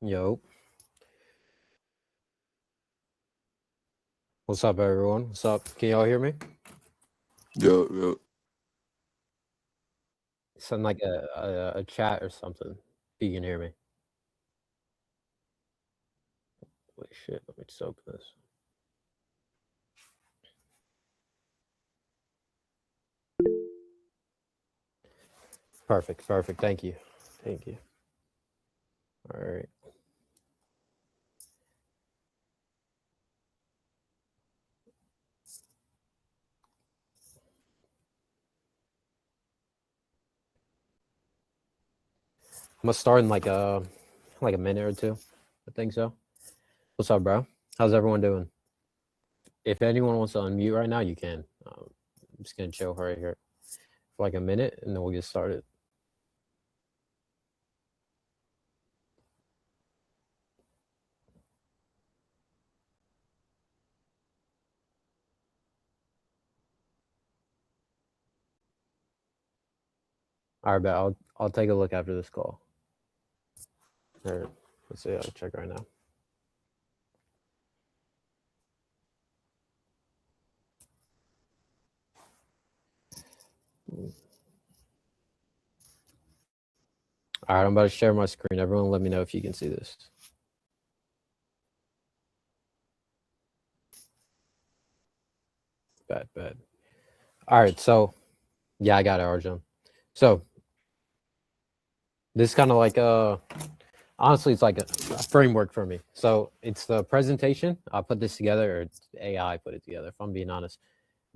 Yo, what's up, everyone? What's up? Can y'all hear me? Yo. Send like a chat or something. If you can hear me. Wait, shit. Let me just open this. Perfect. Thank you. All right. I'm gonna start in like a minute or two. I think so. What's up, bro? How's everyone doing? If anyone wants to unmute right now, you can. I'm just gonna chill right here for like a minute, and then we'll get started. All right, bet. I'll take a look after this call. All right. Let's see. I'll check right now. All right, I'm about to share my screen. Everyone, let me know if you can see this. Bad. All right, so yeah, I got it, Arjun. So this is kind of like honestly, it's like a framework for me. So it's the presentation. I put this together, or AI put it together, if I'm being honest,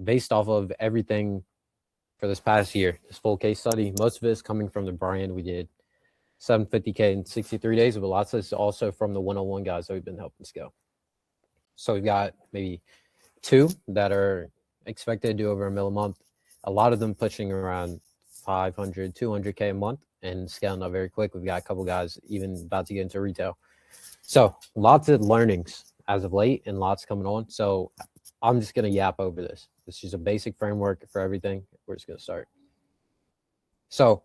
based off of everything for this past year, this full case study. Most of it is coming from the brand. We did 750K in 63 days, but lots of it's also from the one-on-one guys that we've been helping scale. So we've got maybe 2 that are expected to do over $1 million a month. A lot of them pushing around 500, 200K a month and scaling up very quick. We've got a couple guys even about to get into retail. So lots of learnings as of late and lots coming on. So I'm just going to yap over this. This is a basic framework for everything. We're just going to start. So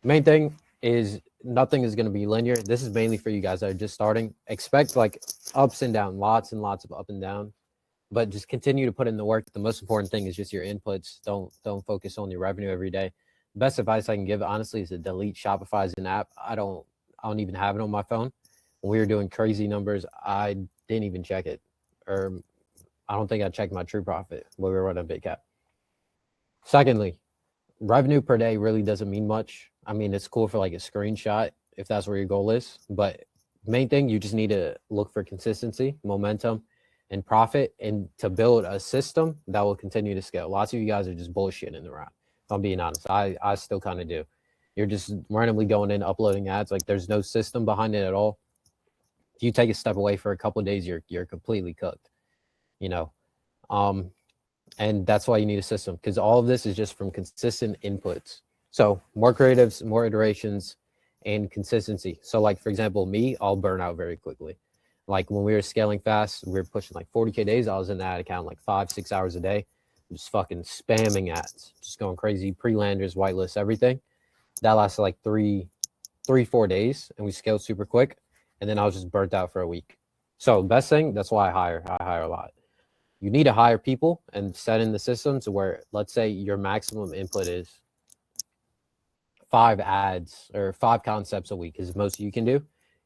main thing is nothing is going to be linear. This is mainly for you guys that are just starting. Expect like ups and downs, lots and lots of up and down, but just continue to put in the work. The most important thing is just your inputs. Don't focus on your revenue every day. Best advice I can give, honestly, is to delete Shopify as an app. I don't even have it on my phone. When we were doing crazy numbers, I didn't even check it, or I don't think I checked my true profit when we were running a big cap. Secondly, revenue per day really doesn't mean much. I mean, it's cool for like a screenshot if that's where your goal is, but main thing, you just need to look for consistency, momentum, and profit, and to build a system that will continue to scale. Lots of you guys are just bullshitting around. If I'm being honest, I still kind of do. You're just randomly going in, uploading ads. Like there's no system behind it at all. If you take a step away for a couple of days, you're completely cooked, you know. And that's why you need a system, because all of this is just from consistent inputs. So more creatives, more iterations, and consistency. So like, for example, me, I'll burn out very quickly. Like when we were scaling fast, we were pushing like 40K days. I was in that account like 5-6 hours a day, just fucking spamming ads, just going crazy, pre-landers, whitelist, everything. That lasted like 4 days, and we scaled super quick. And then I was just burnt out for a week. So best thing, that's why I hire a lot. You need to hire people and set in the systems where, let's say your maximum input is 5 ads or 5 concepts a week is most you can do.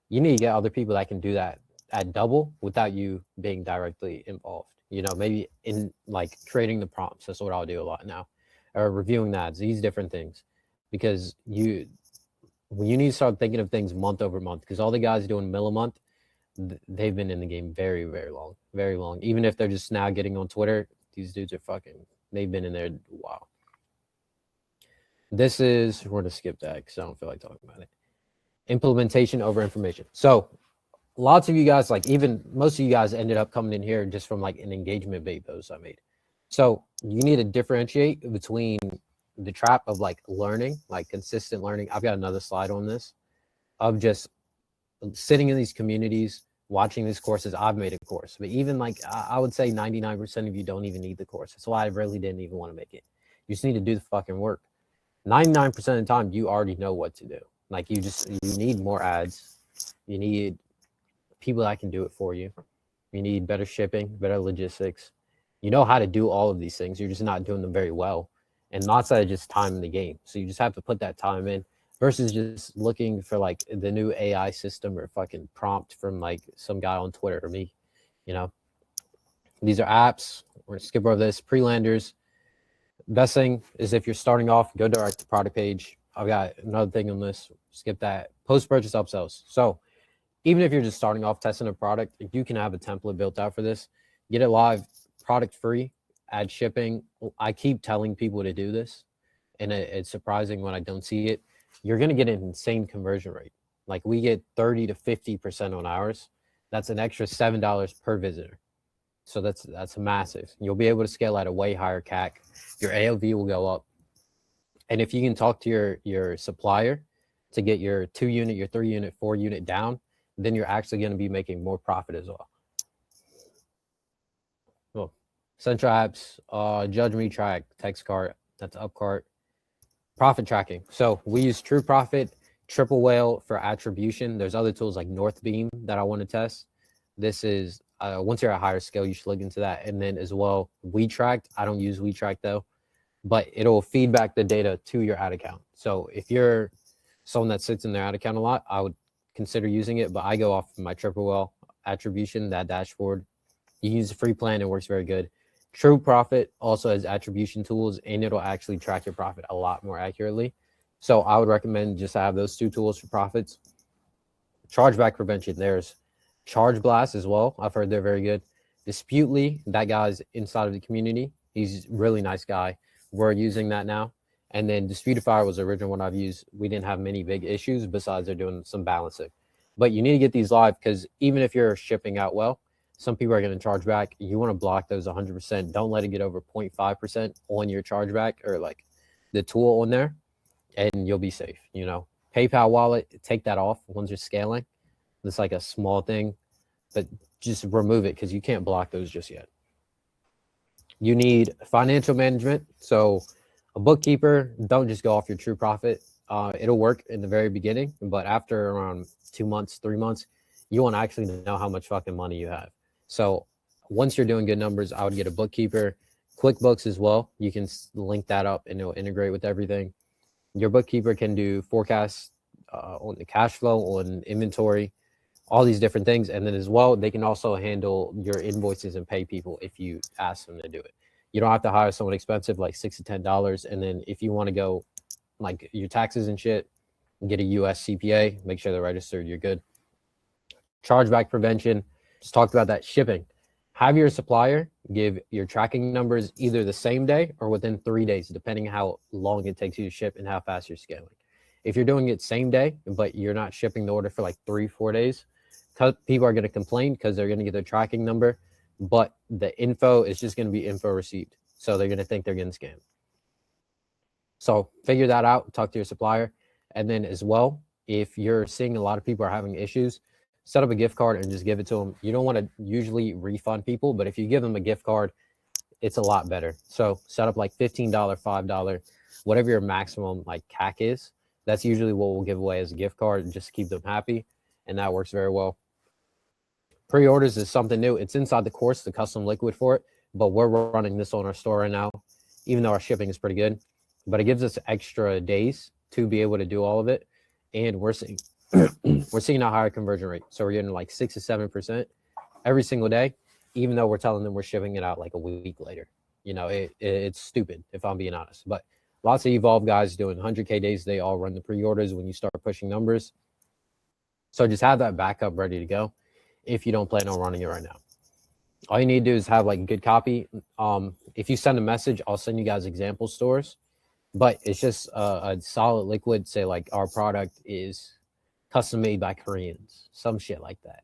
You need to get other people that can do that at double without you being directly involved. You know, maybe in like creating the prompts. That's what I'll do a lot now, or reviewing the ads, these different things, because you need to start thinking of things month over month, because all the guys doing mill a month, they've been in the game very, very long. Even if they're just now getting on Twitter, these dudes are they've been in there. Wow. This is, we're going to skip that because I don't feel like talking about it. Implementation over information. So lots of you guys, like even most of you guys ended up coming in here just from like an engagement bait post I made. So you need to differentiate between the trap of like learning, like consistent learning. I've got another slide on this, of just sitting in these communities, watching these courses. I've made a course, but even like I would say 99% of you don't even need the course. That's why I really didn't even want to make it. You just need to do the fucking work. 99% of the time, you already know what to do. Like you need more ads. You need people that can do it for you. You need better shipping, better logistics. You know how to do all of these things. You're just not doing them very well. And lots of just time in the game. So you just have to put that time in versus just looking for like the new AI system or fucking prompt from like some guy on Twitter or me. You know, these are apps. We're gonna skip over this. Pre-landers. Best thing is if you're starting off, go direct to product page. I've got another thing on this. Skip that. Post-purchase upsells. So even if you're just starting off testing a product, you can have a template built out for this. Get it live, product free, add shipping. I keep telling people to do this, and it's surprising when I don't see it. You're going to get an insane conversion rate. Like we get 30 to 50% on ours. That's an extra $7 per visitor. So that's massive. You'll be able to scale at a way higher CAC. Your AOV will go up. And if you can talk to your supplier to get your 2-unit, your 3-unit, 4-unit down, then you're actually going to be making more profit as well. Well, Central apps, Judge Me Track, text cart, that's Upcart. Profit tracking. So we use True Profit, Triple Whale for attribution. There's other tools like Northbeam that I want to test. This is, once you're at a higher scale, you should look into that. And then as well, WeTracked. I don't use WeTrack though, but it'll feed back the data to your ad account. So if you're someone that sits in their ad account a lot, I would consider using it, but I go off my Triple Whale attribution, that dashboard. You use a free plan, it works very good. True Profit also has attribution tools, and it'll actually track your profit a lot more accurately. So I would recommend just have those 2 tools for profits. Chargeback prevention, there's Charge Blast as well. I've heard they're very good. Disputely, that guy's inside of the community. He's a really nice guy. We're using that now. And then Disputify was the original one I've used. We didn't have many big issues besides they're doing some balancing. But you need to get these live because even if you're shipping out well, some people are going to charge back. You want to block those 100%. Don't let it get over 0.5% on your chargeback or like the tool on there, and you'll be safe. You know, PayPal wallet, take that off once you're scaling. It's like a small thing, but just remove it because you can't block those just yet. You need financial management. So a bookkeeper, don't just go off your True Profit. It'll work in the very beginning, but after around 2 months, 3 months, you want to actually know how much fucking money you have. So once you're doing good numbers, I would get a bookkeeper. QuickBooks as well. You can link that up and it'll integrate with everything. Your bookkeeper can do forecasts on the cash flow, on inventory, all these different things. And then as well, they can also handle your invoices and pay people if you ask them to do it. You don't have to hire someone expensive like $6 to $10. And then if you want to go like your taxes and shit, get a US CPA, make sure they're registered, you're good. Chargeback prevention, just talked about that. Shipping, have your supplier give your tracking numbers either the same day or within 3 days, depending how long it takes you to ship and how fast you're scaling. If you're doing it same day, but you're not shipping the order for like 3-4 days, people are going to complain because they're going to get their tracking number, but the info is just going to be info received. So they're going to think they're getting scammed. So figure that out, talk to your supplier. And then as well, if you're seeing a lot of people are having issues, set up a gift card and just give it to them. You don't want to usually refund people, but if you give them a gift card, it's a lot better. So set up like $15, $5, whatever your maximum like CAC is. That's usually what we'll give away as a gift card and just keep them happy. And that works very well. Pre-orders is something new. It's inside the course, the custom liquid for it, but we're running this on our store right now, even though our shipping is pretty good. But it gives us extra days to be able to do all of it. And we're seeing a higher conversion rate. So we're getting like 6 to 7% every single day, even though we're telling them we're shipping it out like a week later. You know, it's stupid if I'm being honest. But lots of Evolve guys doing 100K days, they all run the pre-orders when you start pushing numbers. So just have that backup ready to go if you don't plan on running it right now. All you need to do is have like good copy. If you send a message, I'll send you guys example stores, but it's just a solid liquid. Say like our product is custom made by Koreans, some shit like that.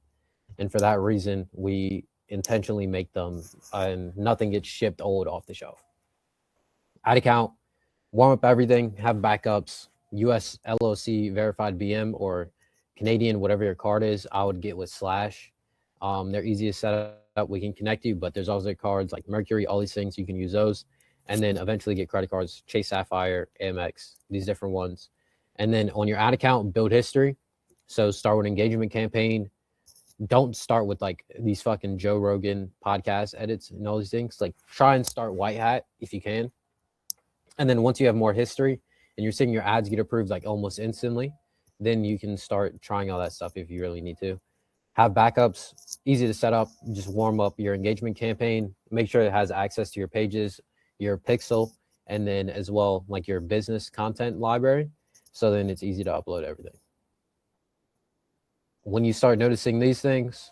And for that reason, we intentionally make them and nothing gets shipped old off the shelf. Ad account, warm up everything, have backups, US LOC verified BM or Canadian, whatever your card is, I would get with Slash. They're easy to set up. We can connect you, but there's also cards like Mercury, all these things. You can use those. And then eventually get credit cards, Chase Sapphire, Amex, these different ones. And then on your ad account, build history. So start with an engagement campaign. Don't start with like these fucking Joe Rogan podcast edits and all these things. Like try and start white hat if you can. And then once you have more history and you're seeing your ads get approved like almost instantly, then you can start trying all that stuff if you really need to. Have backups, easy to set up. Just warm up your engagement campaign. Make sure it has access to your pages, your pixel, and then as well like your business content library. So then it's easy to upload everything. When you start noticing these things,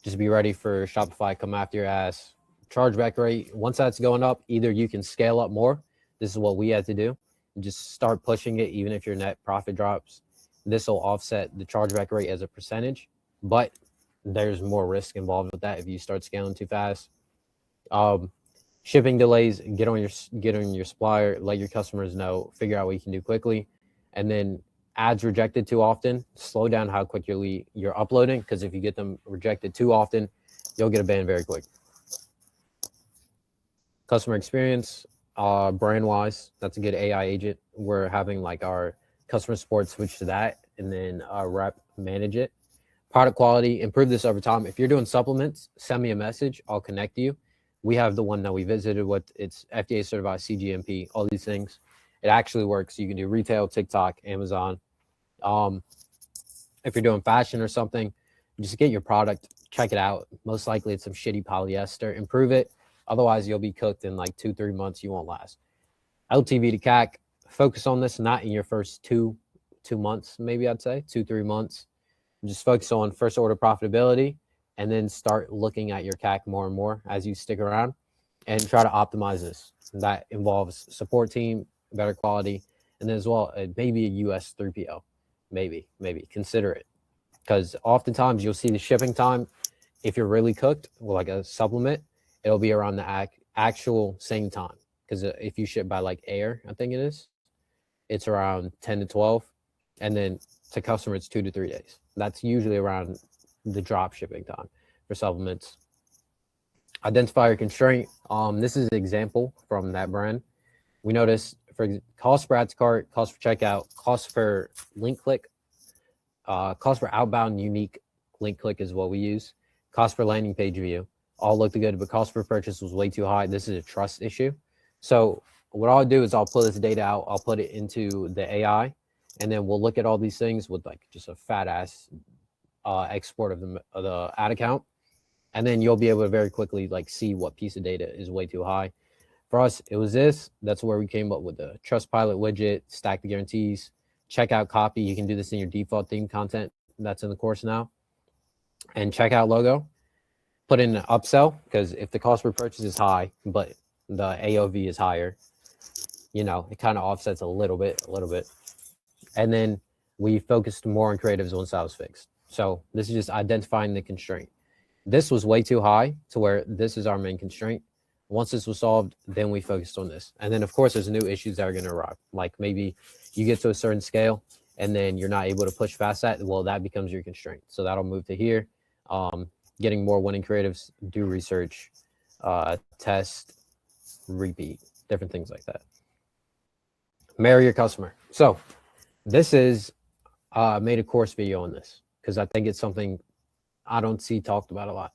just be ready for Shopify come after your ass. Chargeback rate, once that's going up, either you can scale up more. This is what we had to do. Just start pushing it, even if your net profit drops. This will offset the chargeback rate as a percentage, but there's more risk involved with that if you start scaling too fast. Shipping delays, get on your supplier, let your customers know, figure out what you can do quickly, and then ads rejected too often, slow down how quickly you're uploading, because if you get them rejected too often, you'll get a ban very quick. Customer experience, brand wise, that's a good AI agent. We're having like our customer support switch to that, and then our rep manage it. Product quality, improve this over time. If you're doing supplements, send me a message, I'll connect you. We have the one that we visited with, it's FDA-certified, CGMP, all these things. It actually works. You can do retail, TikTok, Amazon. If you're doing fashion or something, just get your product, check it out. Most likely it's some shitty polyester, improve it. Otherwise you'll be cooked in like 2-3 months, you won't last. LTV to CAC, focus on this, not in your first two months, maybe I'd say 2-3 months. Just focus on first order profitability, and then start looking at your CAC more and more as you stick around, and try to optimize this. That involves support team, better quality, and then as well, maybe a US 3PL. Maybe consider it, because oftentimes you'll see the shipping time, if you're really cooked with like a supplement, it'll be around the actual same time. Because if you ship by like air, I think it is, it's around 10 to 12, and then to customer it's 2 to 3 days. That's usually around the drop shipping time for supplements. Identify your constraint. This is an example from that brand. We noticed for cost per add to cart, cost per checkout, cost per link click, cost per outbound unique link click is what we use, cost per landing page view, all looked good, but cost per purchase was way too high. This is a trust issue. So what I'll do is I'll pull this data out, I'll put it into the AI, and then we'll look at all these things with like just a fat ass export of the ad account, and then you'll be able to very quickly like see what piece of data is way too high. For us, it was this. That's where we came up with the Trustpilot widget, stack the guarantees, checkout copy. You can do this in your default theme content that's in the course now. And checkout logo, put in an upsell, because if the cost per purchase is high, but the AOV is higher, you know, it kind of offsets a little bit. And then we focused more on creatives once that was fixed. So this is just identifying the constraint. This was way too high to where this is our main constraint. Once this was solved, then we focused on this. And then of course there's new issues that are going to arrive. Like maybe you get to a certain scale and then you're not able to push past that. Well, that becomes your constraint. So that'll move to here. Getting more winning creatives, do research, test, repeat, different things like that. Marry your customer. So this is made a course video on this because I think it's something I don't see talked about a lot.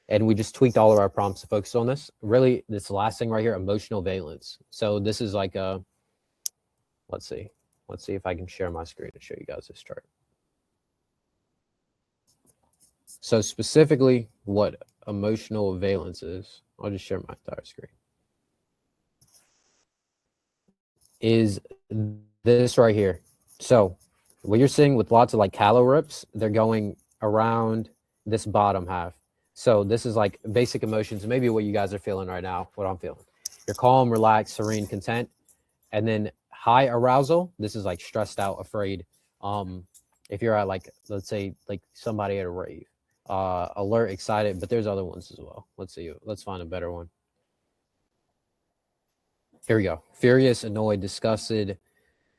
And we just tweaked all of our prompts to focus on this. Really, this last thing right here, emotional valence. So this is like a, let's see if I can share my screen and show you guys this chart. So specifically what emotional valence is, I'll just share my entire screen, is this right here. So what you're seeing with lots of like calo rips, they're going around this bottom half. So this is like basic emotions, maybe what you guys are feeling right now, what I'm feeling. You're calm, relaxed, serene, content. And then high arousal, this is like stressed out, afraid. If you're at like, let's say like somebody at a rave, alert, excited, but there's other ones as well. Let's see, let's find a better one. Here we go. Furious, annoyed, disgusted.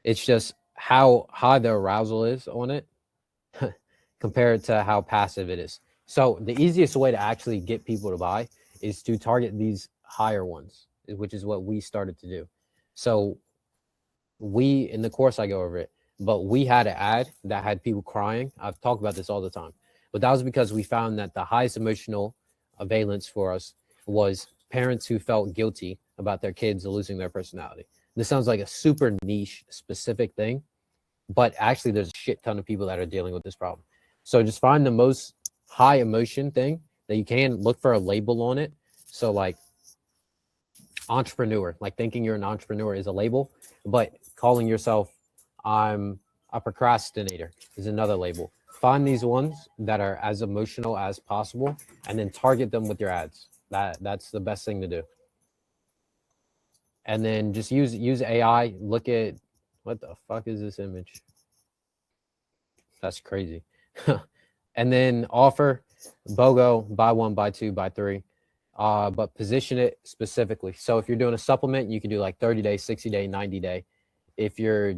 It's just how high the arousal is on it compared to how passive it is. So the easiest way to actually get people to buy is to target these higher ones, which is what we started to do. So we, in the course, I go over it. but we had an ad that had people crying. I've talked about this all the time, but that was because we found that the highest emotional valence for us was parents who felt guilty about their kids losing their personality. This sounds like a super niche specific thing, but actually there's a shit ton of people that are dealing with this problem. So just find the most high emotion thing that you can, look for a label on it. So like entrepreneur, like thinking you're an entrepreneur is a label, but calling yourself I'm a procrastinator is another label. Find these ones that are as emotional as possible and then target them with your ads. That's the best thing to do. And then just use AI. Look at, what the fuck is this image? That's crazy. And then offer BOGO, buy one, buy two, buy three. But position it specifically. So if you're doing a supplement, you can do like 30 day, 60 day, 90 day. If you're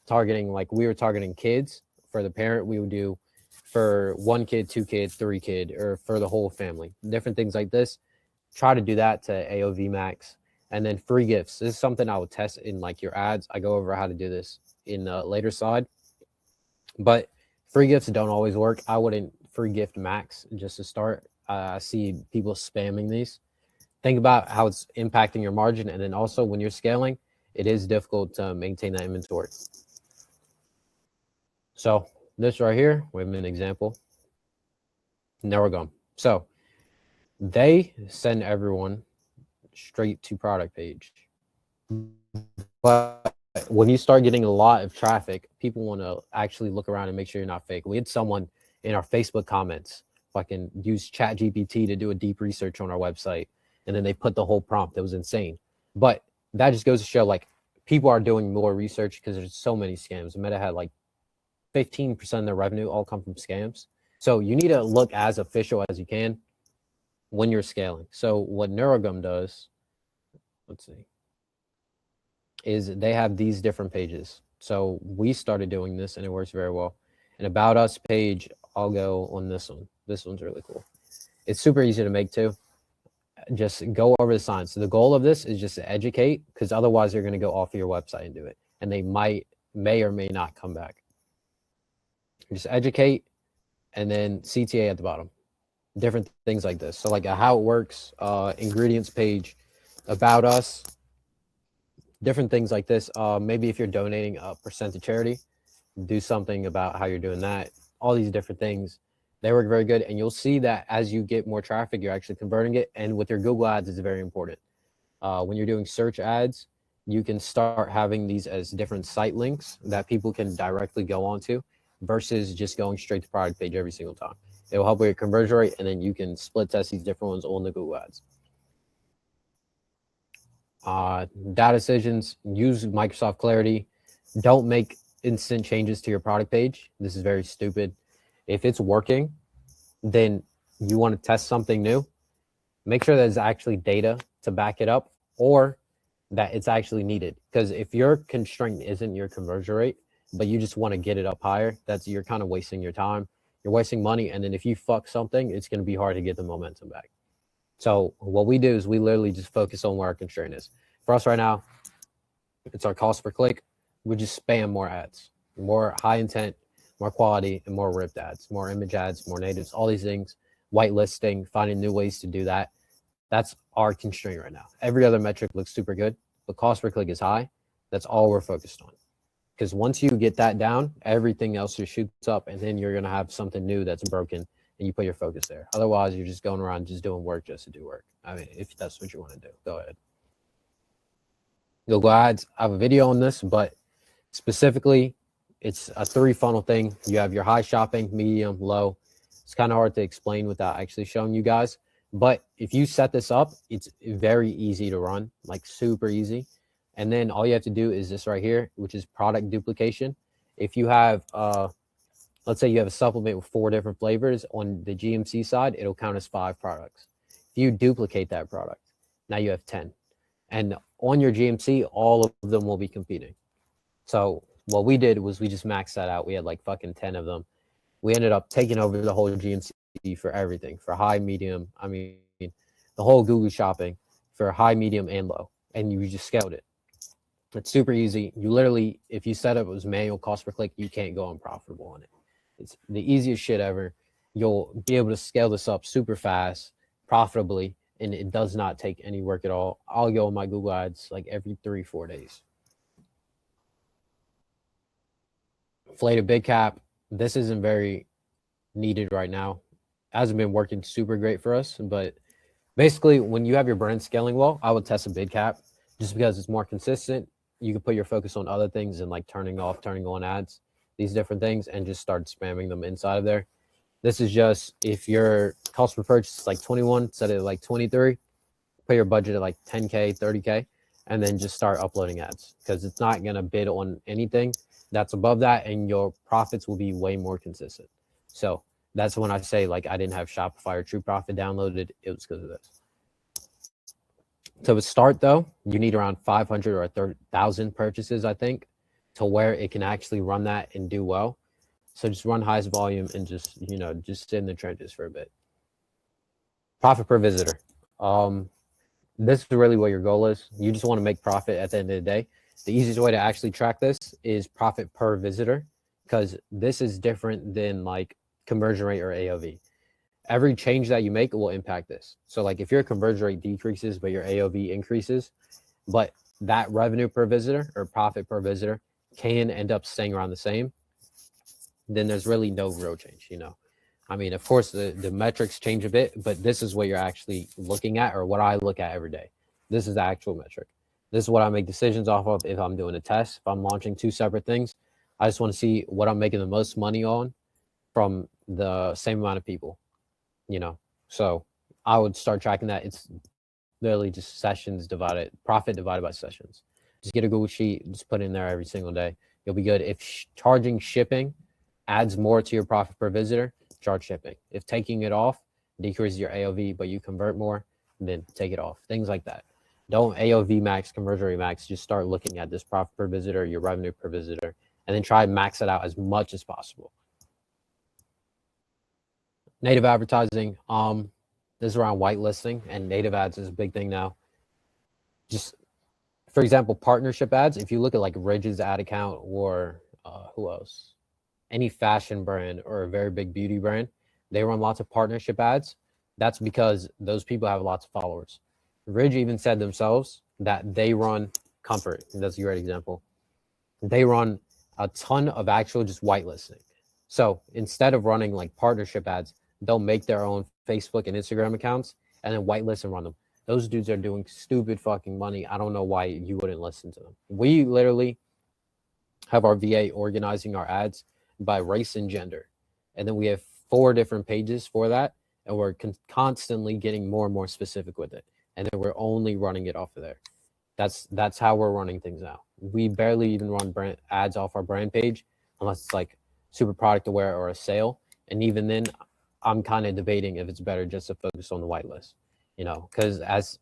targeting, like we were targeting kids for the parent, we would do for one kid, two kids, three kid, or for the whole family. Different things like this. Try to do that to AOV max. And then free gifts. This is something I would test in like your ads. I go over how to do this in a later slide. But free gifts don't always work. I wouldn't free gift max just to start. I see people spamming these. Think about how it's impacting your margin. And then also when you're scaling, it is difficult to maintain that inventory. So this right here, we have an example. Now we're going. So they send everyone straight to product page. But when you start getting a lot of traffic, people want to actually look around and make sure you're not fake. We had someone in our Facebook comments fucking use ChatGPT to do a deep research on our website, and then they put the whole prompt. It was insane. But that just goes to show like people are doing more research because there's so many scams. Meta had like 15% of their revenue all come from scams. So you need to look as official as you can when you're scaling. So what Neurogum does, let's see, is they have these different pages. So we started doing this and it works very well. An About Us page, I'll go on this one. This one's really cool. It's super easy to make too. Just go over the signs. So the goal of this is just to educate, because otherwise they're going to go off of your website and do it. And they may or may not come back. Just educate, and then CTA at the bottom. Different things like this. So like how it works, ingredients page, About Us, different things like this. Maybe if you're donating a percent to charity, do something about how you're doing that. All these different things, they work very good. And you'll see that as you get more traffic, you're actually converting it. And with your Google ads, it's very important. When you're doing search ads, you can start having these as different site links that people can directly go onto versus just going straight to product page every single time. It will help with your conversion rate, and then you can split test these different ones on the Google ads. Data decisions, use Microsoft Clarity. Don't make instant changes to your product page. This is very stupid. If it's working, then you want to test something new. Make sure there's actually data to back it up, or that it's actually needed. Because if your constraint isn't your conversion rate, but you just want to get it up higher, you're kind of wasting your time. You're wasting money. And then if you fuck something, it's going to be hard to get the momentum back. So what we do is we literally just focus on where our constraint is. For us right now, it's our cost per click. We just spam more ads, more high intent, more quality, and more ripped ads, more image ads, more natives, all these things, whitelisting, finding new ways to do that. That's our constraint right now. Every other metric looks super good, but cost per click is high. That's all we're focused on. Because once you get that down, everything else just shoots up, and then you're going to have something new that's broken, and you put your focus there. Otherwise, you're just going around just doing work just to do work. I mean, if that's what you want to do, go ahead. Google Ads, I have a video on this, but specifically, it's a 3-funnel thing. You have your high shopping, medium, low. It's kind of hard to explain without actually showing you guys. But if you set this up, it's very easy to run, like super easy. And then all you have to do is this right here, which is product duplication. If you have, let's say you have a supplement with 4 different flavors on the GMC side, it'll count as 5 products. If you duplicate that product, now you have 10. And on your GMC, all of them will be competing. So what we did was we just maxed that out. We had like fucking 10 of them. We ended up taking over the whole GMC for everything, for high, medium. I mean, the whole Google shopping for high, medium, and low. And you just scaled it. It's super easy. You literally, if you set up it was manual cost per click, you can't go unprofitable on it. It's the easiest shit ever. You'll be able to scale this up super fast, profitably, and it does not take any work at all. I'll go on my Google Ads like every 3-4 days. Inflated big cap. This isn't very needed right now. Hasn't been working super great for us, but basically when you have your brand scaling well, I would test a bid cap just because it's more consistent. You can put your focus on other things and like turning on ads, these different things, and just start spamming them inside of there. This is just if your cost per purchase is like 21, set it at like 23, put your budget at like 10K, 30K, and then just start uploading ads because it's not going to bid on anything that's above that, and your profits will be way more consistent. So that's when I say like I didn't have Shopify or True Profit downloaded. It was because of this. To start though, you need around 500 or 1,000 purchases, I think, to where it can actually run that and do well. So just run highest volume and just, just sit in the trenches for a bit. Profit per visitor. This is really what your goal is. You just want to make profit at the end of the day. The easiest way to actually track this is profit per visitor, because this is different than like conversion rate or AOV. Every change that you make will impact this. So like if your conversion rate decreases, but your AOV increases, but that revenue per visitor or profit per visitor can end up staying around the same, then there's really no real change, I mean, of course, the metrics change a bit, but this is what you're actually looking at, or what I look at every day. This is the actual metric. This is what I make decisions off of if I'm doing a test, if I'm launching two separate things. I just want to see what I'm making the most money on from the same amount of people, So I would start tracking that. It's literally just sessions divided, profit divided by sessions. Just get a Google Sheet, just put it in there every single day. You'll be good. If charging shipping adds more to your profit per visitor, charge shipping. If taking it off decreases your AOV, but you convert more, then take it off. Things like that. Don't AOV max, conversion rate max. Just start looking at this profit per visitor, your revenue per visitor, and then try and max it out as much as possible. Native advertising. This is around whitelisting, and native ads is a big thing now. Just for example, partnership ads. If you look at like Ridge's ad account, or who else? Any fashion brand or a very big beauty brand, they run lots of partnership ads. That's because those people have lots of followers. Ridge even said themselves that they run Comfort. That's a great example. They run a ton of actual just whitelisting. So instead of running like partnership ads, they'll make their own Facebook and Instagram accounts and then whitelist and run them. Those dudes are doing stupid fucking money. I don't know why you wouldn't listen to them. We literally have our VA organizing our ads by race and gender. And then we have 4 different pages for that. And we're constantly getting more and more specific with it. And then we're only running it off of there. That's how we're running things now. We barely even run brand ads off our brand page unless it's like super product aware or a sale. And even then, I'm kind of debating if it's better just to focus on the whitelist, because as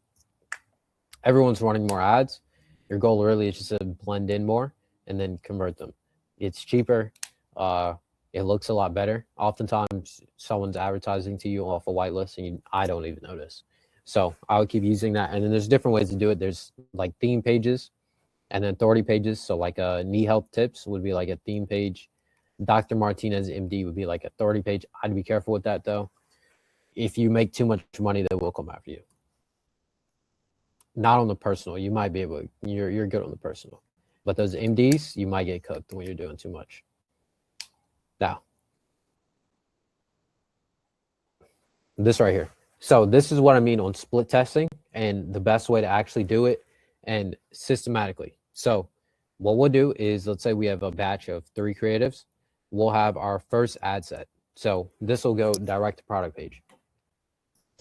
everyone's running more ads, your goal really is just to blend in more and then convert them. It's cheaper. It looks a lot better. Oftentimes, someone's advertising to you off a whitelist and I don't even notice. So I would keep using that. And then there's different ways to do it. There's like theme pages and then authority pages. So like knee health tips would be like a theme page. Dr. Martinez, MD, would be like a authority page. I'd be careful with that though. If you make too much money, they will come after you. Not on the personal. You might be able to, you're good on the personal. But those MDs, you might get cooked when you're doing too much. Now, this right here. So this is what I mean on split testing and the best way to actually do it and systematically. So what we'll do is, let's say we have a batch of 3 creatives. We'll have our first ad set. So this will go direct to product page.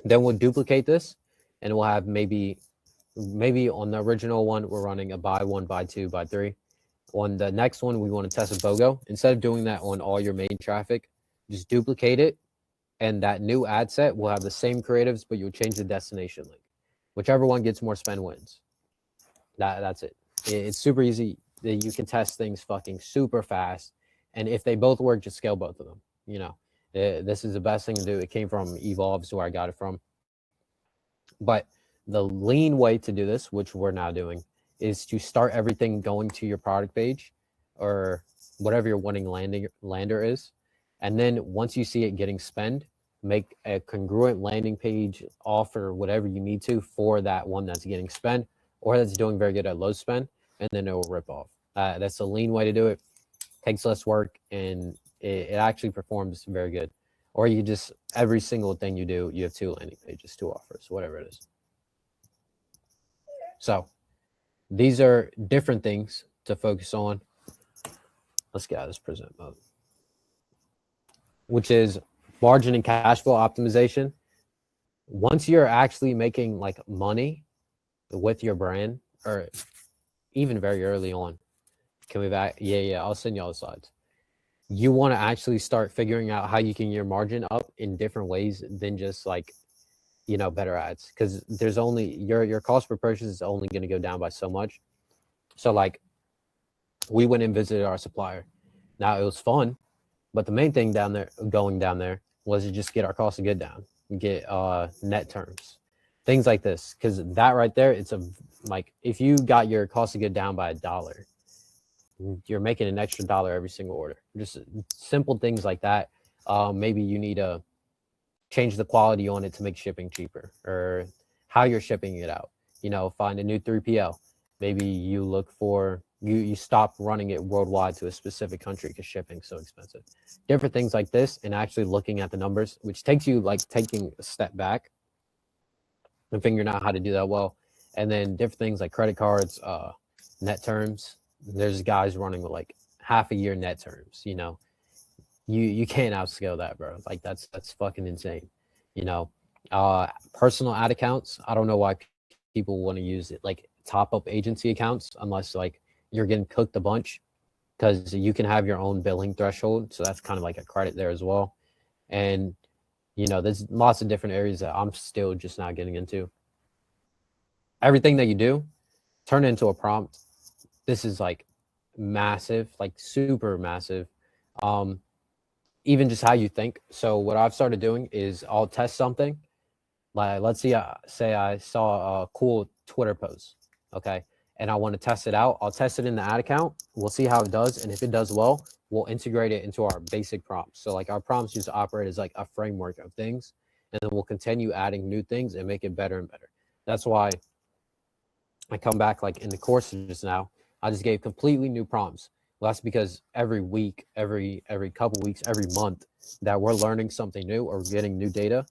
Then we'll duplicate this and we'll have maybe on the original one, we're running a buy 1, buy 2, buy 3. On the next one, we want to test a BOGO. Instead of doing that on all your main traffic, just duplicate it. And that new ad set will have the same creatives, but you'll change the destination link. Whichever one gets more spend wins. That's it. It's super easy. You can test things fucking super fast. And if they both work, just scale both of them. This is the best thing to do. It came from Evolve's, where I got it from. But the lean way to do this, which we're now doing, is to start everything going to your product page or whatever your wanting lander is. And then once you see it getting spend, make a congruent landing page, offer whatever you need to for that one that's getting spend or that's doing very good at low spend, and then it will rip off. That's a lean way to do it. Takes less work, and it actually performs very good. Or you just, every single thing you do, you have 2 landing pages, 2 offers, whatever it is. So these are different things to focus on. Let's get out of this present mode, which is margin and cash flow optimization. Once you're actually making like money with your brand, or even very early on, can we back? Yeah, I'll send you all the slides. You want to actually start figuring out how you can get your margin up in different ways than just like, you know, better ads, because there's only your cost per purchase is only going to go down by so much. So like, we went and visited our supplier. Now it was fun, but the main thing going down there was to just get our cost of good down, get net terms, things like this, because that right there, it's like if you got your cost of good down by $1, you're making an extra $1 every single order. Just simple things like that. Maybe you need to change the quality on it to make shipping cheaper, or how you're shipping it out. You know, find a new 3PL. Maybe you look for, you stop running it worldwide to a specific country because shipping's so expensive. Different things like this, and actually looking at the numbers, which takes you like taking a step back and figuring out how to do that well. And then different things like credit cards, net terms. There's guys running with like half a year net terms. You know, you can't outscale that, bro. Like that's fucking insane. You know, personal ad accounts. I don't know why people want to use it like top up agency accounts unless like you're getting cooked a bunch, because you can have your own billing threshold. So that's kind of like a credit there as well. And you know, there's lots of different areas that I'm still just not getting into. Everything that you do, turn it into a prompt. This is like massive, like super massive. Even just how you think. So what I've started doing is I'll test something. Like let's see, say I saw a cool Twitter post, okay, and I want to test it out. I'll test it in the ad account. We'll see how it does, and if it does well, we'll integrate it into our basic prompts. So like our prompts just operate as like a framework of things, and then we'll continue adding new things and make it better and better. That's why I come back like in the course just now, I just gave completely new prompts. Well, that's because every week, every couple weeks, every month that we're learning something new or getting new data,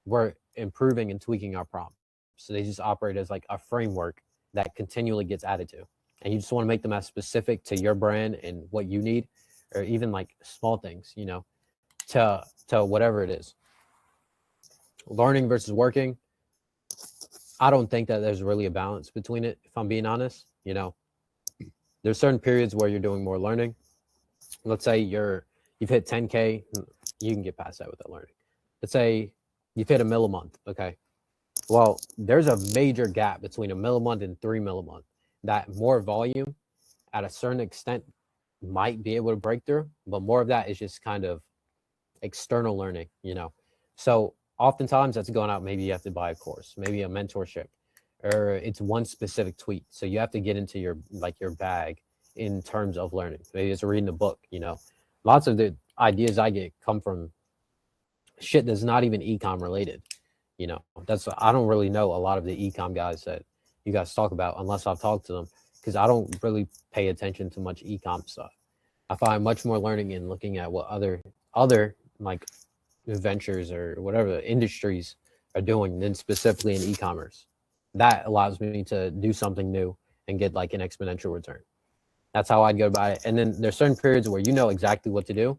we're improving and tweaking our prompts. So they just operate as like a framework that continually gets added to. And you just want to make them as specific to your brand and what you need, or even like small things, you know, to whatever it is. Learning versus working. I don't think that there's really a balance between it, if I'm being honest. You know, there's certain periods where you're doing more learning. Let's say you've hit 10K, you can get past that without learning. Let's say you've hit $1 million a month, okay? Well, there's a major gap between $1 million a month and $3 million a month. That more volume at a certain extent might be able to break through, but more of that is just kind of external learning, you know? So oftentimes that's going out, maybe you have to buy a course, maybe a mentorship, or it's one specific tweet. So you have to get into your bag in terms of learning. Maybe it's reading a book, you know? Lots of the ideas I get come from shit that's not even ecom related. You know, I don't really know a lot of the ecom guys that you guys talk about unless I've talked to them, because I don't really pay attention to much ecom stuff. I find much more learning in looking at what other like ventures or whatever industries are doing than specifically in e-commerce. That allows me to do something new and get like an exponential return. That's how I'd go about it. And then there's certain periods where you know exactly what to do,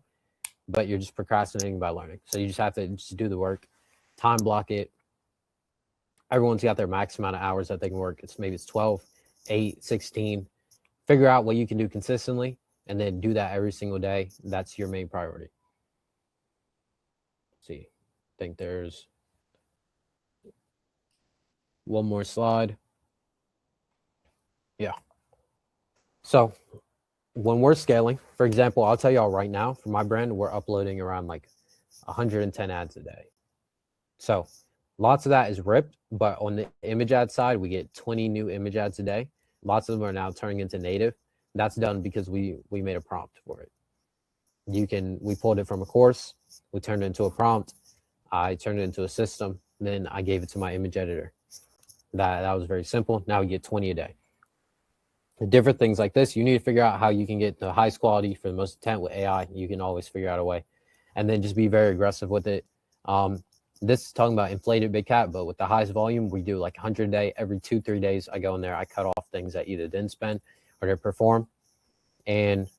but you're just procrastinating by learning. So you just have to just do the work, time block it. Everyone's got their max amount of hours that they can work. It's 12, 8, 16. Figure out what you can do consistently and then do that every single day. That's your main priority. Let's see, I think there's one more slide. Yeah. So when we're scaling, for example, I'll tell y'all right now, for my brand, we're uploading around like 110 ads a day. So lots of that is ripped, but on the image ad side, we get 20 new image ads a day. Lots of them are now turning into native. That's done because we made a prompt for it. We pulled it from a course, we turned it into a prompt, I turned it into a system, then I gave it to my image editor. That was very simple. Now we get 20 a day. Different things like this, you need to figure out how you can get the highest quality for the most intent with AI. You can always figure out a way, and then just be very aggressive with it. This is talking about inflated big cat, but with the highest volume, we do like 100 a day. Every 2-3 days, I go in there, I cut off things that either didn't spend or didn't perform. And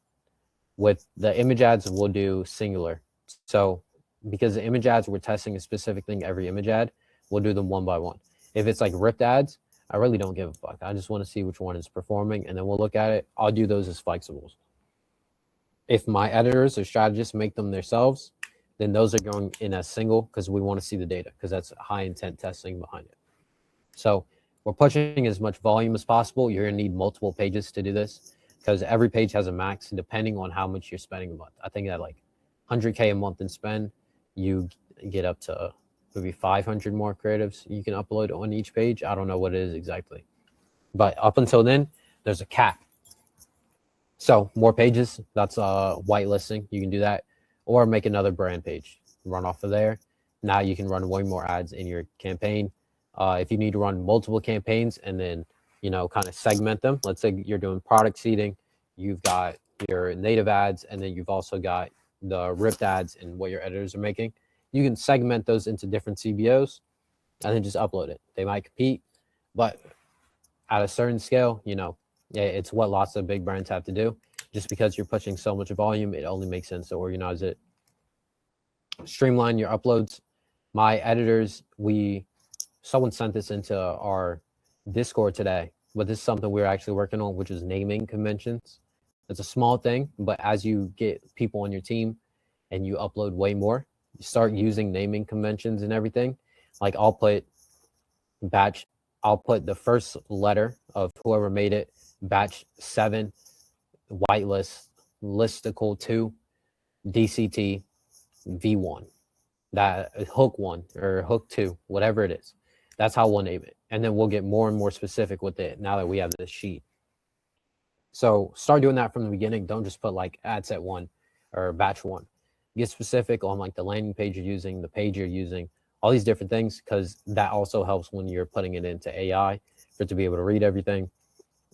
with the image ads, we'll do singular. So because the image ads, we're testing a specific thing every image ad, we'll do them one by one. If it's like ripped ads, I really don't give a fuck. I just want to see which one is performing, and then we'll look at it. I'll do those as flexibles. If my editors or strategists make them themselves, then those are going in as single because we want to see the data, because that's high intent testing behind it. So we're pushing as much volume as possible. You're going to need multiple pages to do this because every page has a max depending on how much you're spending a month. I think at like 100K a month in spend, you get up to maybe 500 more creatives you can upload on each page. I don't know what it is exactly, but up until then, there's a cap. So more pages, that's whitelisting. You can do that, or make another brand page, run off of there. Now you can run way more ads in your campaign. If you need to run multiple campaigns and then, kind of segment them. Let's say you're doing product seeding, you've got your native ads, and then you've also got the ripped ads and what your editors are making. You can segment those into different CBOs and then just upload it. They might compete, but at a certain scale, it's what lots of big brands have to do. Just because you're pushing so much volume, it only makes sense to organize it. Streamline your uploads. My editors, someone sent this into our Discord today, but this is something we're actually working on, which is naming conventions. It's a small thing, but as you get people on your team and you upload way more, you start using naming conventions and everything. Like I'll put the first letter of whoever made it, batch 7, whitelist, listicle 2, DCT, V1, that hook 1 or hook 2, whatever it is. That's how we'll name it. And then we'll get more and more specific with it now that we have this sheet. So start doing that from the beginning. Don't just put like ad set 1 or batch 1. Get specific on like the landing page you're using, the page you're using, all these different things, because that also helps when you're putting it into AI for it to be able to read everything.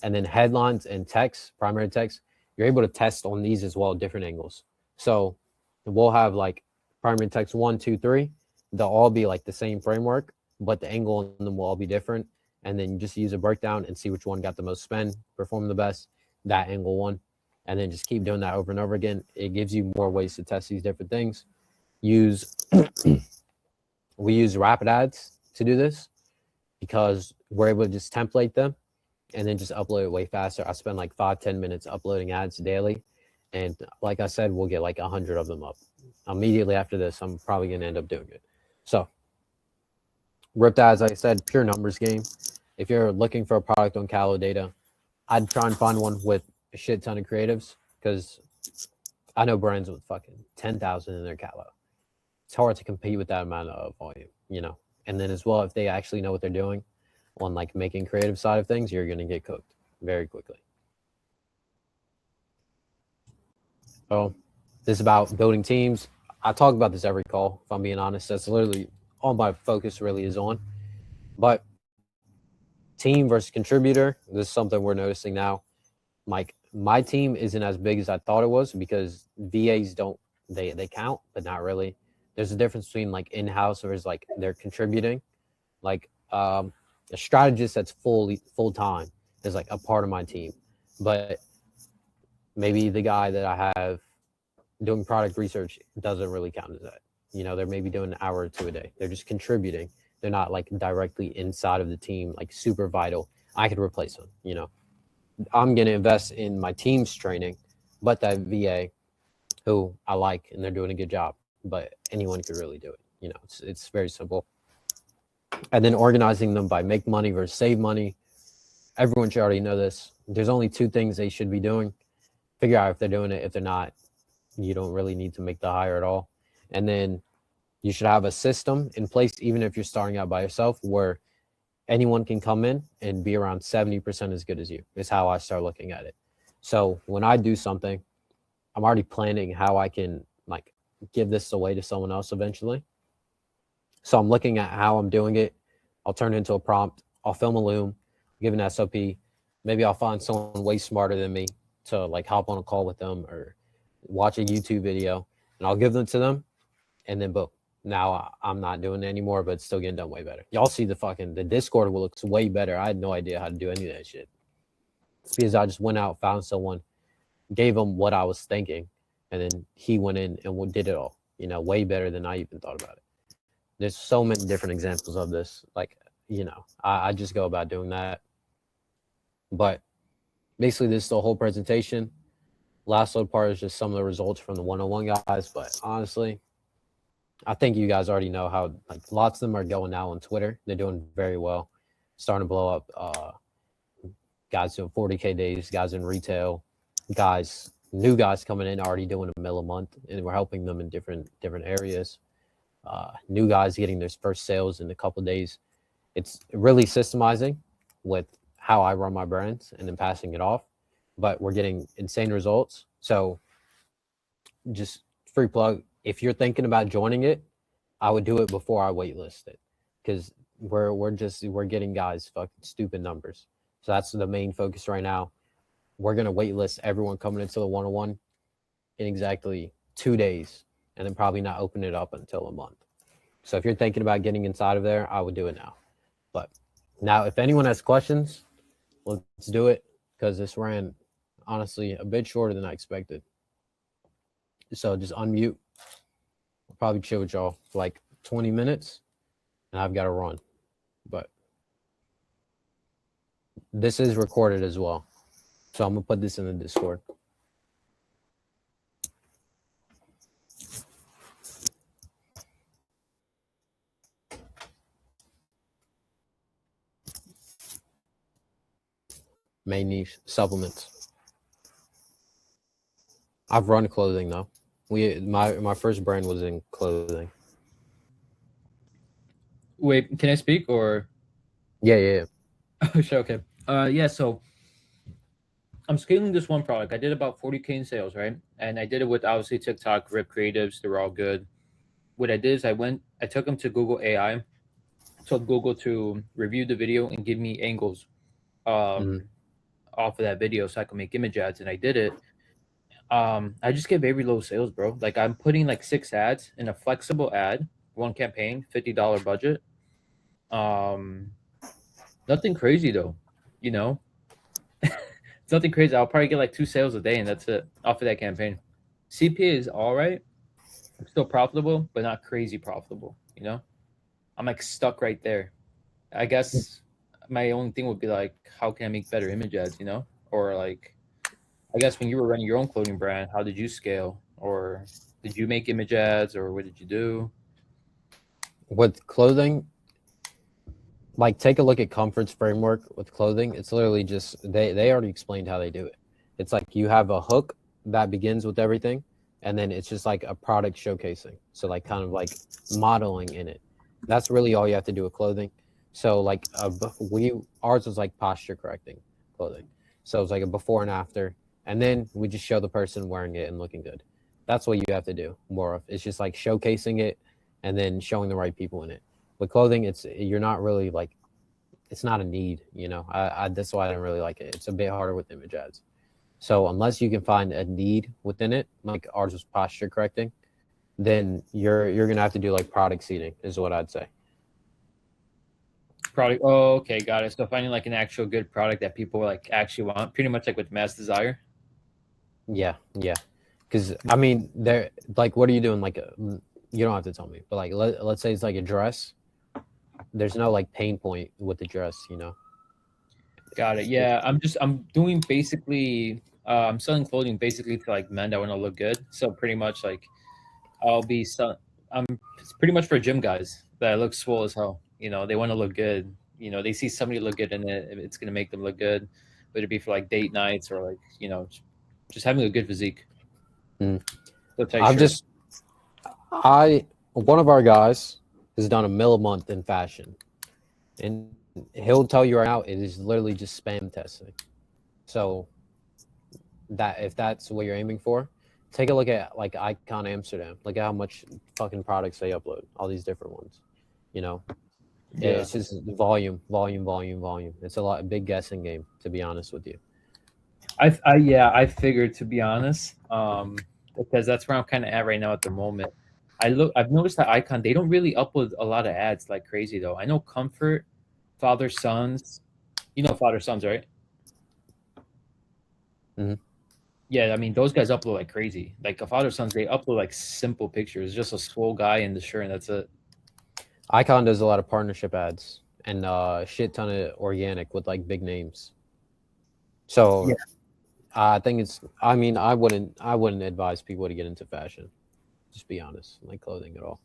And then headlines and text, primary text, you're able to test on these as well, different angles. So we'll have like primary text 1, 2, 3. They'll all be like the same framework, but the angle on them will all be different. And then you just use a breakdown and see which one got the most spend, perform the best, that angle one. And then just keep doing that over and over again. It gives you more ways to test these different things. We use rapid ads to do this because we're able to just template them and then just upload it way faster. I spend like 5-10 minutes uploading ads daily. And like I said, we'll get like 100 of them up. Immediately after this, I'm probably going to end up doing it. So ripped ads, like I said, pure numbers game. If you're looking for a product on Callow data, I'd try and find one with a shit ton of creatives, because I know brands with fucking 10,000 in their Callow. It's hard to compete with that amount of volume, And then as well, if they actually know what they're doing on like making creative side of things, you're going to get cooked very quickly. So this is about building teams. I talk about this every call, if I'm being honest. That's literally all my focus really is on. But team versus contributor, this is something we're noticing now. Like my team isn't as big as I thought it was, because VAs they count, but not really. There's a difference between like in-house versus like they're contributing. Like a strategist that's full time is like a part of my team, but maybe the guy that I have doing product research doesn't really count as that. They're maybe doing an hour or 2 a day. They're just contributing. They're not like directly inside of the team, like super vital. I could replace them. I'm going to invest in my team's training, but that VA who I like and they're doing a good job, but anyone could really do it. It's very simple. And then organizing them by make money versus save money. Everyone should already know this. There's only 2 things they should be doing. Figure out if they're doing it. If they're not, you don't really need to make the hire at all. And then you should have a system in place, even if you're starting out by yourself, where anyone can come in and be around 70% as good as you, is how I start looking at it. So when I do something, I'm already planning how I can like give this away to someone else eventually. So I'm looking at how I'm doing it. I'll turn it into a prompt. I'll film a loom, give an SOP. Maybe I'll find someone way smarter than me to like hop on a call with them or watch a YouTube video, and I'll give them to them, and then boom. Now I'm not doing it anymore, but it's still getting done way better. Y'all see the Discord looks way better. I had no idea how to do any of that shit. It's because I just went out, found someone, gave him what I was thinking, and then he went in and did it all. Way better than I even thought about it. There's so many different examples of this. Like, I just go about doing that. But basically, this is the whole presentation. Last little part is just some of the results from the one-on-one guys. But honestly, I think you guys already know how like lots of them are going now on Twitter. They're doing very well, starting to blow up. Guys doing 40K days, guys in retail, new guys coming in already doing a mil a month, and we're helping them in different areas. New guys getting their first sales in a couple of days. It's really systemizing with how I run my brands and then passing it off, but we're getting insane results. So just free plug, if you're thinking about joining it, I would do it before I waitlist it, because we're getting guys fucking stupid numbers. So that's the main focus right now. We're gonna waitlist everyone coming into the one-on-one in exactly 2 days, and then probably not open it up until a month. So if you're thinking about getting inside of there, I would do it now. But now, if anyone has questions, let's do it, because this ran honestly a bit shorter than I expected. So just unmute. I'll probably chill with y'all for like 20 minutes, and I've got to run. But this is recorded as well, so I'm gonna put this in the Discord. Main niche supplements. I've run clothing though. My first brand was in clothing. Wait, can I speak or? Yeah. Oh, sure, okay. Yeah. So I'm scaling this one product. I did about 40K in sales, right? And I did it with obviously TikTok, Rip Creatives. They were all good. What I did is I took them to Google AI, told Google to review the video and give me angles off of that video so I can make image ads, and I did it. I just get very low sales, bro. Like I'm putting like 6 ads in a flexible ad, one campaign, $50 budget. Nothing crazy though, It's nothing crazy. I'll probably get like 2 sales a day, and that's it off of that campaign. CPA is all right. I'm still profitable, but not crazy profitable. I'm like stuck right there. I guess my only thing would be like, how can I make better image ads? Or like, I guess when you were running your own clothing brand, how did you scale? Or did you make image ads, or what did you do? With clothing, like take a look at Comfort's framework with clothing. It's literally just they already explained how they do it. It's like you have a hook that begins with everything, and then it's just like a product showcasing. So like kind of like modeling in it. That's really all you have to do with clothing. So like ours was like posture correcting clothing. So it's like a before and after, and then we just show the person wearing it and looking good. That's what you have to do more of. It's just like showcasing it and then showing the right people in it. With clothing, you're not really like, it's not a need, that's why I don't really like it. It's a bit harder with image ads. So unless you can find a need within it, like ours was posture correcting, then you're gonna have to do like product seeding is what I'd say. Product. Oh, okay, got it. So finding like an actual good product that people like actually want, pretty much like with mass desire. Yeah. Because I mean, they're like, what are you doing? Like, you don't have to tell me, but like, let's say it's like a dress. There's no like pain point with the dress, Got it. Yeah, I'm doing basically I'm selling clothing basically to like men that want to look good. So pretty much like it's pretty much for gym guys that look swole as hell. They want to look good. They see somebody look good in it, it's gonna make them look good. Whether it be for like date nights or like, just having a good physique. One of our guys has done a mil a month in fashion. And he'll tell you right now it is literally just spam testing. So that if that's what you're aiming for, take a look at like Icon Amsterdam. Look at how much fucking products they upload. All these different ones. You know, Yeah. it's just volume, volume, volume, volume. It's a big guessing game, to be honest with you. I figured, to be honest, because that's where I'm kind of at right now at the moment. I've noticed that Icon, they don't really upload a lot of ads like crazy though. I know Comfort, Father Sons, you know Father Sons, right? Mhm. Yeah, I mean those guys upload like crazy. Like a Father Sons, they upload like simple pictures, just a swole guy in the shirt, and that's it. Icon does a lot of partnership ads and shit ton of organic with like big names. So Yeah. I think it's. I mean, I wouldn't advise people to get into fashion. Just be honest, like clothing at all.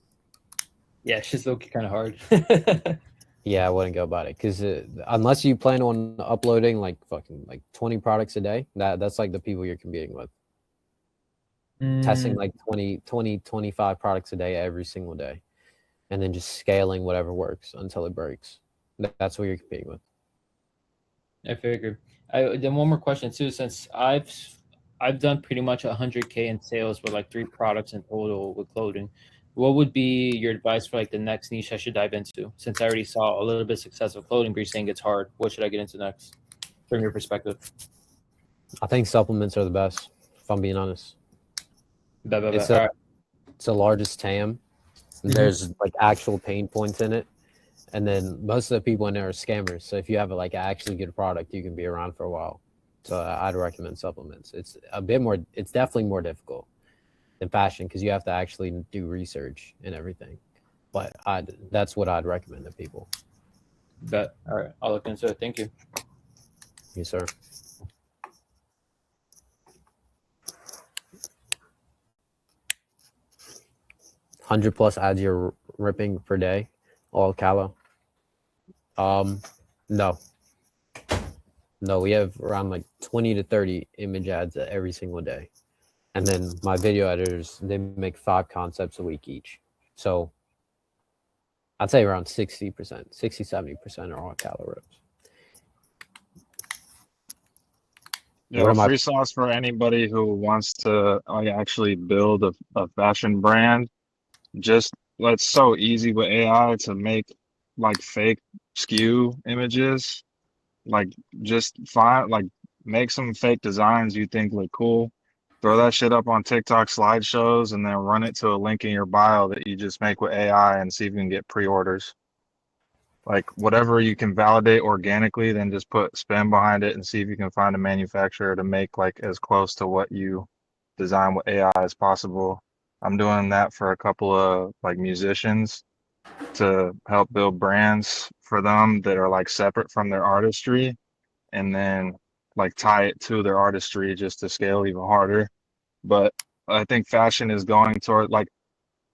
Yeah, it's just looking kind of hard. Yeah, I wouldn't go about it because unless you plan on uploading like fucking like 20 products a day, that's like the people you're competing with. Testing Mm, like 25 products a day every single day, and then just scaling whatever works until it breaks. That's what you're competing with. I figured. Then one more question too, since I've done pretty much 100K in sales with like 3 products in total with clothing. What would be your advice for like the next niche I should dive into? Since I already saw a little bit of success with clothing, but you're saying it's hard. What should I get into next, from your perspective? I think supplements are the best. If I'm being honest, it's All a right. it's the largest TAM. Mhm. There's like actual pain points in it, and then most of the people in there are scammers. So if you have like an actually good product, you can be around for a while. So I'd recommend supplements. It's a bit more. It's definitely more difficult than fashion because you have to actually do research and everything. But that's what I'd recommend to people. Bet. All right. I'll look into it. Thank you. Yes, sir. 100+ ads you're ripping per day, all calo. No, no, we have around like 20 to 30 image ads every single day. And then my video editors, they make 5 concepts a week each. So I'd say around 60%, 70% are all calo rips. What Yeah, am I? free sauce for anybody who wants to actually build a fashion brand. Just it's so easy with AI to make like fake skew images. Like just find like make some fake designs you think look cool. Throw that shit up on TikTok slideshows and then run it to a link in your bio that you just make with AI and see if you can get pre-orders. Like whatever you can validate organically, then just put spin behind it and see if you can find a manufacturer to make like as close to what you design with AI as possible. I'm doing that for a couple of like musicians to help build brands for them that are like separate from their artistry and then like tie it to their artistry just to scale even harder. But I think fashion is going toward like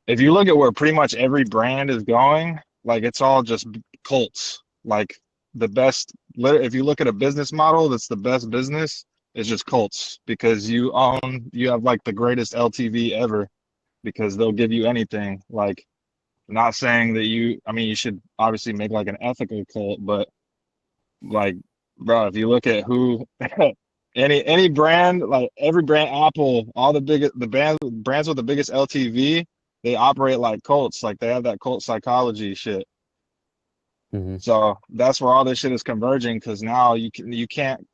if you look at where pretty much every brand is going, like it's all just cults. Like the best, if you look at a business model that's the best business, it's just cults because you have like the greatest LTV ever because they'll give you anything. Like, not saying that I mean, you should obviously make like an ethical cult, but like, bro, if you look at who, any brand, like every brand, Apple, all the biggest, the brands with the biggest LTV, they operate like cults. Like they have that cult psychology shit. Mm-hmm. So that's where all this shit is converging because now you can't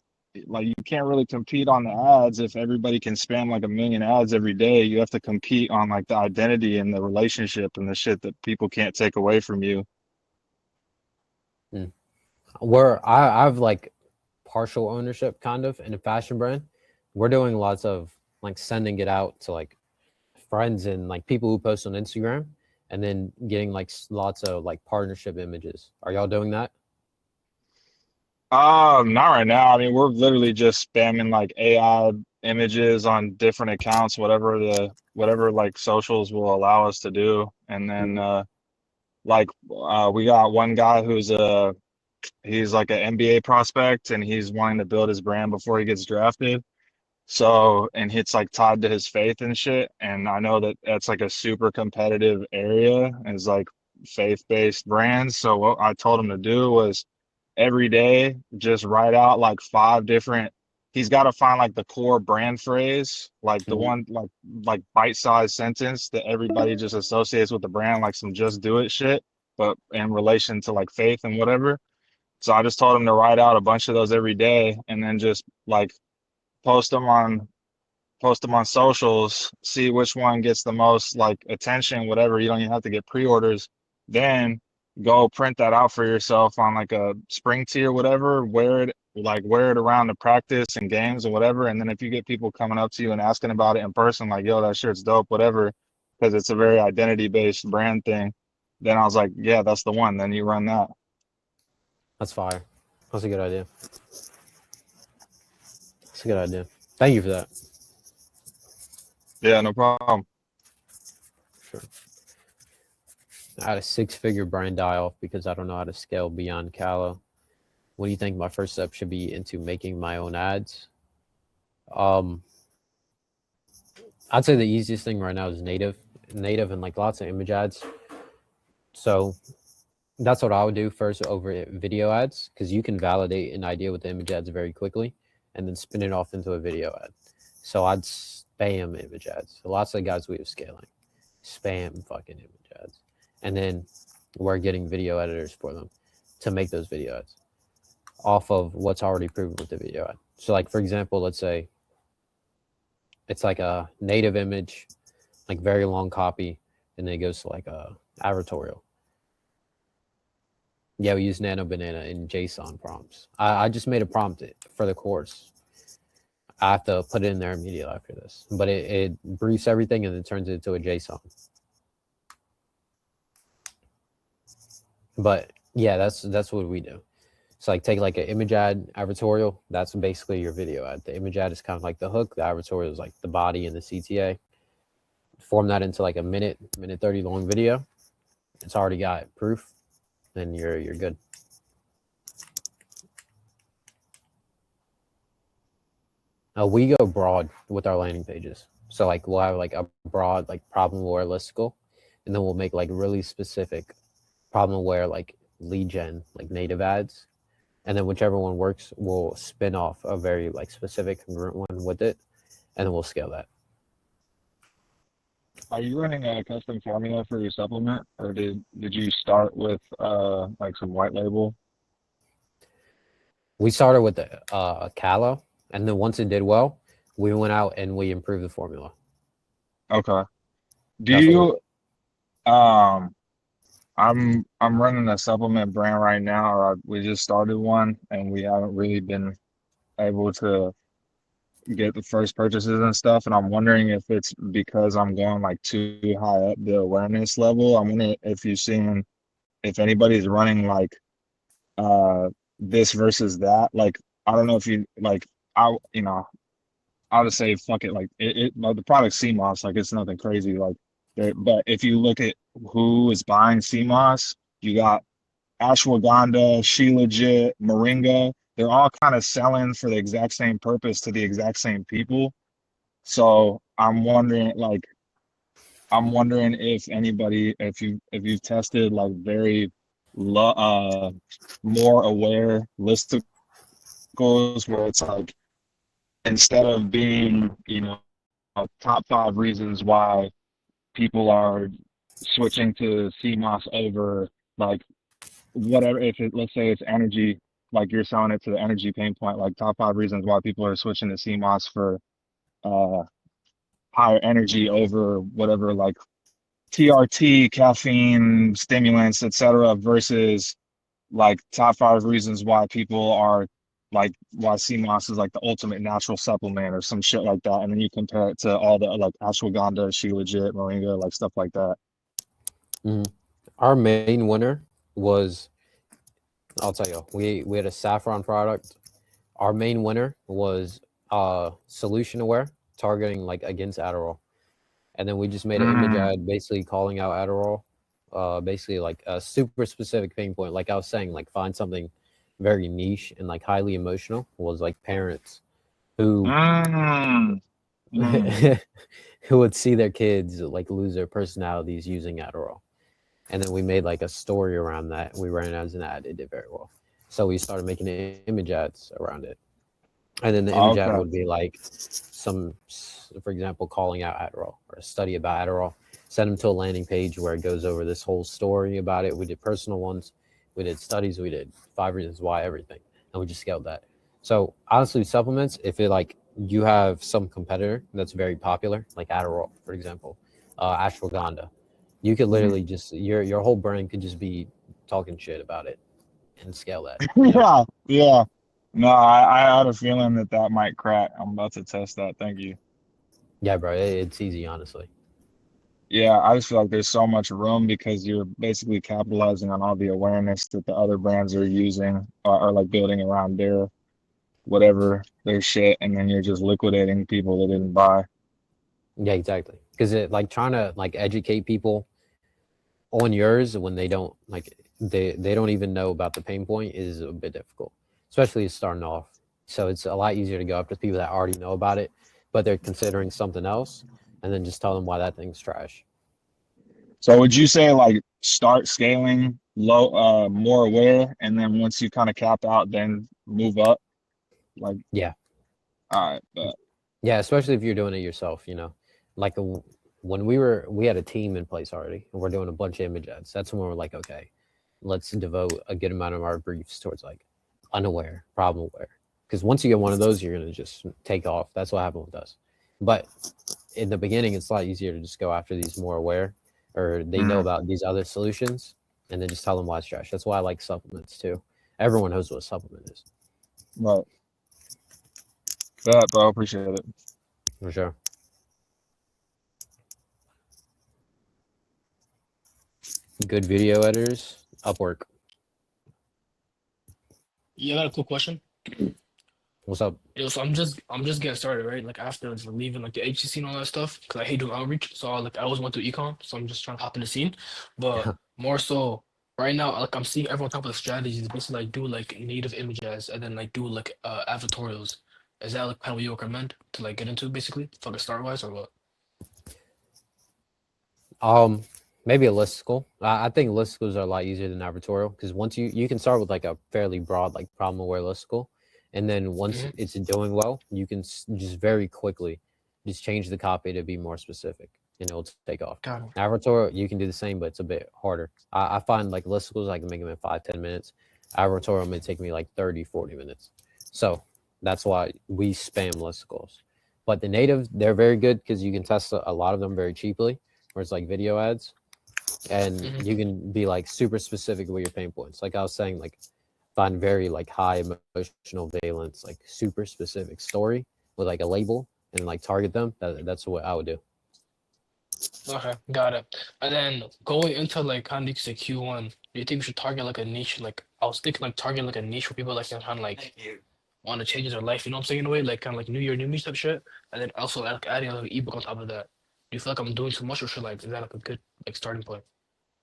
like you can't really compete on the ads if everybody can spam like a million ads every day. You have to compete on like the identity and the relationship and the shit that people can't take away from you. Where I've like partial ownership kind of in a fashion brand. We're doing lots of like sending it out to like friends and like people who post on Instagram and then getting like lots of like partnership images. Are y'all doing that? Not right now. I mean, we're literally just spamming like AI images on different accounts, whatever like socials will allow us to do. And then we got one guy he's like an NBA prospect and he's wanting to build his brand before he gets drafted. So, and it's like tied to his faith and shit. And I know that that's like a super competitive area is like faith-based brands. So what I told him to do was every day just write out like 5 different. He's got to find like the core brand phrase, like the one like bite-sized sentence that everybody just associates with the brand, like some just do it shit, but in relation to like faith and whatever. So I just told him to write out a bunch of those every day and then just like post them on socials, see which one gets the most like attention, whatever. You don't even have to get pre-orders. Then go print that out for yourself on like a spring tee or whatever, wear it around to practice and games or whatever. And then if you get people coming up to you and asking about it in person, like, yo, that shirt's dope, whatever, because it's a very identity-based brand thing, then I was like, yeah, that's the one. Then you run that. That's fire. That's a good idea. That's a good idea. Thank you for that. Yeah, no problem. Sure. I had a 6-figure brand die off because I don't know how to scale beyond Callow. What do you think my first step should be into making my own ads? I'd say the easiest thing right now is native and like lots of image ads. So that's what I would do first over video ads, because you can validate an idea with the image ads very quickly and then spin it off into a video ad. So I'd spam image ads. So lots of guys we have scaling, spam fucking image ads. And then we're getting video editors for them to make those video ads off of what's already proven with the video ad. So like, for example, let's say it's like a native image, like very long copy, and then it goes to like a advertorial. Yeah, we use Nano Banana in JSON prompts. I just made a prompt for the course. I have to put it in there immediately after this, but it briefs everything and then turns it into a JSON. But yeah, that's what we do. So like take like an image ad advertorial. That's basically your video ad. The image ad is kind of like the hook. The advertorial is like the body and the CTA. Form that into like a minute 30 long video. It's already got proof. Then you're good. We go broad with our landing pages. So like we'll have like a broad like problem aware listicle, and then we'll make like really specific problem aware like lead gen like native ads, and then whichever one works, we'll spin off a very like specific congruent one with it, and then we'll scale that. Are you running a custom formula for your supplement, or did you start with like some white label? We started with the Callow, and then once it did well, we went out and we improved the formula. Okay. Do That's you I'm running a supplement brand right now, or we just started one, and we haven't really been able to get the first purchases and stuff. And I'm wondering if it's because I'm going like too high up the awareness level. I'm wondering if you've seen if anybody's running like this versus that. Like I don't know if you like I'll just say fuck it. Like like the product CMOS, like it's nothing crazy. Like but if you look at who is buying CMOS, you got ashwagandha, She Legit, Moringa. They're all kind of selling for the exact same purpose to the exact same people. So I'm wondering if anybody, if you've tested like very more aware listicles where it's like instead of being, top 5 reasons why people are switching to CMOS over like whatever, let's say it's energy, like you're selling it to the energy pain point, like top 5 reasons why people are switching to CMOS for higher energy over whatever, like TRT, caffeine, stimulants, etc., versus like top 5 reasons why people are like why CMOS is like the ultimate natural supplement or some shit like that, and then you compare it to all the like ashwagandha, She Legit, Moringa, like stuff like that. Mm-hmm. Our main winner was, I'll tell you, we had a saffron product. Our main winner was solution aware, targeting like against Adderall, and then we just made an image ad basically calling out Adderall, basically like a super specific pain point. Like I was saying, like find something very niche and like highly emotional. Was like parents who who would see their kids like lose their personalities using Adderall. And then we made like a story around that. We ran it as an ad. It did very well. So we started making image ads around it. And then the image ad would be like for example, calling out Adderall or a study about Adderall. Send them to a landing page where it goes over this whole story about it. We did personal ones, we did studies, we did 5 reasons why, everything, and we just scaled that. So honestly, supplements, if it like you have some competitor that's very popular, like Adderall, for example, ashwagandha, you could literally just your whole brand could just be talking shit about it and scale that. Yeah. No, I had a feeling that might crack. I'm about to test that. Thank you. Yeah, bro, it's easy, honestly. Yeah, I just feel like there's so much room because you're basically capitalizing on all the awareness that the other brands are using or like building around their whatever their shit, and then you're just liquidating people that didn't buy. Yeah, exactly. Because it like trying to like educate people on yours when they don't like they don't even know about the pain point is a bit difficult, especially starting off. So it's a lot easier to go up to people that already know about it, but they're considering something else, and then just tell them why that thing's trash. So would you say like start scaling low, more aware, and then once you kind of cap out, then move up? Like, Yeah. all right, but Yeah, especially if you're doing it yourself, you know. Like when we had a team in place already, and we're doing a bunch of image ads. That's when we're like, okay, let's devote a good amount of our briefs towards like unaware, problem aware. Because once you get one of those, you're gonna just take off. That's what happened with us. But in the beginning, it's a lot easier to just go after these more aware, or they know about these other solutions, and then just tell them why it's trash. That's why I like supplements too. Everyone knows what a supplement is. right. That, bro, appreciate it. For sure. Good video editors, Upwork. Yeah, I got a cool question. What's up? So I'm just getting started, right? Like after like, leaving like the HCC and all that stuff, because I hate doing outreach. So I always went to ecom, so I'm just trying to hop in the scene. But more so right now, like I'm seeing everyone talk about strategies, basically like do like native image ads and then like do like advertorials. Is that like kind of what you recommend to like get into basically for the start wise or what? Maybe a listicle. I think listicles are a lot easier than advertorial because once you can start with like a fairly broad like problem aware listicle, and then once it's doing well, you can just very quickly just change the copy to be more specific, and it'll take off. Got it. Advertorial, you can do the same, but it's a bit harder. I find like listicles, I can make them in 5-10 minutes. Advertorial may take me like 30-40 minutes. So that's why we spam listicles. But the native, they're very good because you can test a lot of them very cheaply, where it's like video ads. And you can be like super specific with your pain points. Like I was saying, like find very like high emotional valence, like super specific story with like a label and like target them. That's what I would do. Okay, got it. And then going into like kind of say Q1, do you think we should target like a niche? Like I was thinking like target like a niche for people like that kind of like want to change their life. You know what I'm saying? In a way, like kind of like New Year, New Me type shit. And then also like adding like an ebook on top of that. Do you feel like I'm doing too much or should like is that like a good like starting point?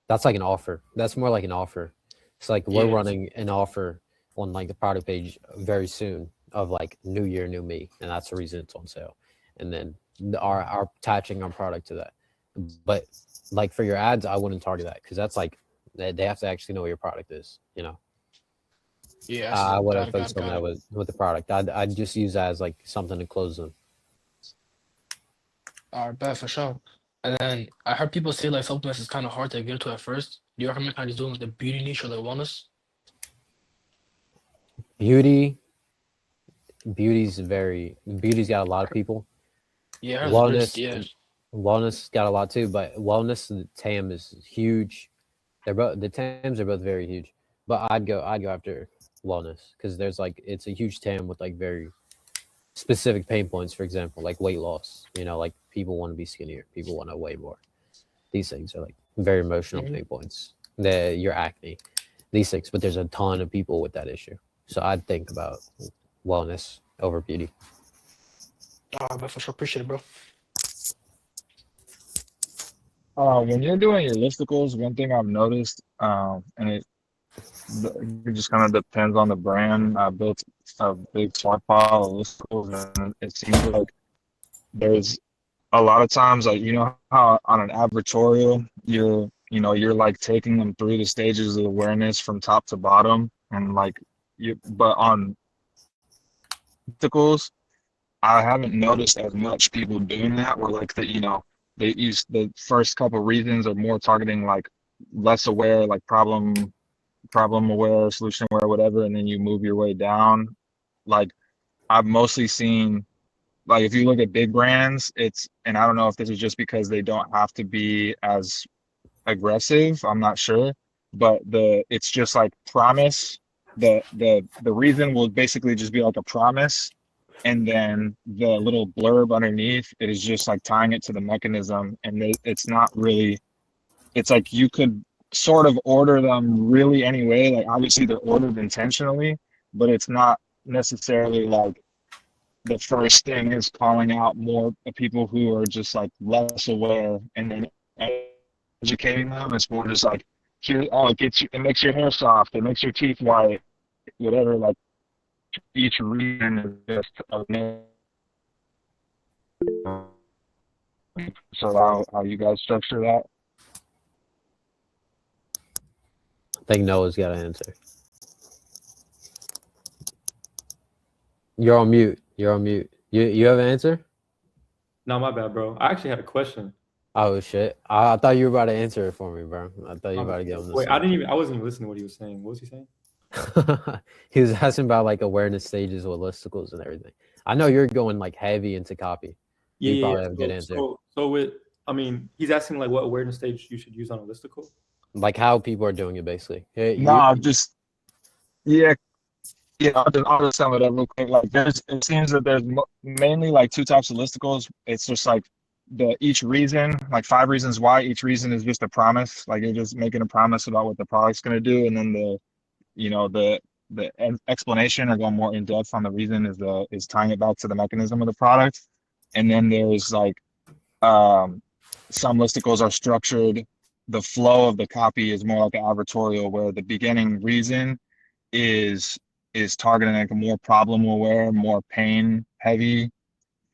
That's like an offer. That's more like an offer. It's like we're Yeah. running an offer on like the product page very soon of like New Year, New Me, and that's the reason it's on sale. And then our attaching our product to that. But like for your ads, I wouldn't target that because that's like they have to actually know what your product is. You know, Yeah, I would have got focused on that it. with the product. I'd just use that as like something to close them. All right, bet for sure. And then I heard people say like supplements is kind of hard to get into at first. Do you recommend kind of just doing like the beauty niche or the wellness? Beauty's got a lot of people. Yeah, I heard it's yeah. Wellness got a lot too, but wellness the TAM is huge. The TAMs are both very huge, but I'd go after wellness because there's like it's a huge TAM with like very specific pain points. For example, like weight loss. You know, like people want to be skinnier, people want to weigh more. These things are like very emotional pain points. Your acne, these things, but there's a ton of people with that issue. So I'd think about wellness over beauty. But for sure, appreciate it, bro. When you're doing your listicles, one thing I've noticed, and it just kind of depends on the brand. I built a big stockpile of listicles, and it seems like there's a lot of times, like you know how on an advertorial, you're like taking them through the stages of awareness from top to bottom, and like but on listicles, I haven't noticed as much people doing that where like they use the first couple reasons are more targeting like less aware, like problem aware, solution aware, whatever, and then you move your way down. Like I've mostly seen like if you look at big brands, and I don't know if this is just because they don't have to be as aggressive, I'm not sure, but it's just like promise. The reason will basically just be like a promise, and then the little blurb underneath it is just like tying it to the mechanism, and it's not really, it's like you could sort of order them really anyway, like obviously they're ordered intentionally, but it's not necessarily like the first thing is calling out more people who are just like less aware and then educating them. It's more just like here, oh, it makes your hair soft, it makes your teeth white, whatever. Like each reason is just a name. So how you guys structure that? I think Noah's got an answer. You're on mute. You're on mute. You have an answer? No, my bad, bro. I actually had a question. Oh shit! I thought you were about to answer it for me, bro. I thought you were about to get on this. Wait, I wasn't even listening to what he was saying. What was he saying? He was asking about like awareness stages with listicles and everything. I know you're going like heavy into copy. You probably have a good answer. He's asking like what awareness stage you should use on a listicle. Like how people are doing it, basically. Hey, I'll just sum it up real quick. Like it seems that there's mainly like two types of listicles. It's just like each reason, like 5 reasons why. Each reason is just a promise. Like you're just making a promise about what the product's going to do, and then the explanation or going more in depth on the reason is tying it back to the mechanism of the product. And then there's like some listicles are structured. The flow of the copy is more like an advertorial, where the beginning reason is targeting like a more problem aware, more pain heavy,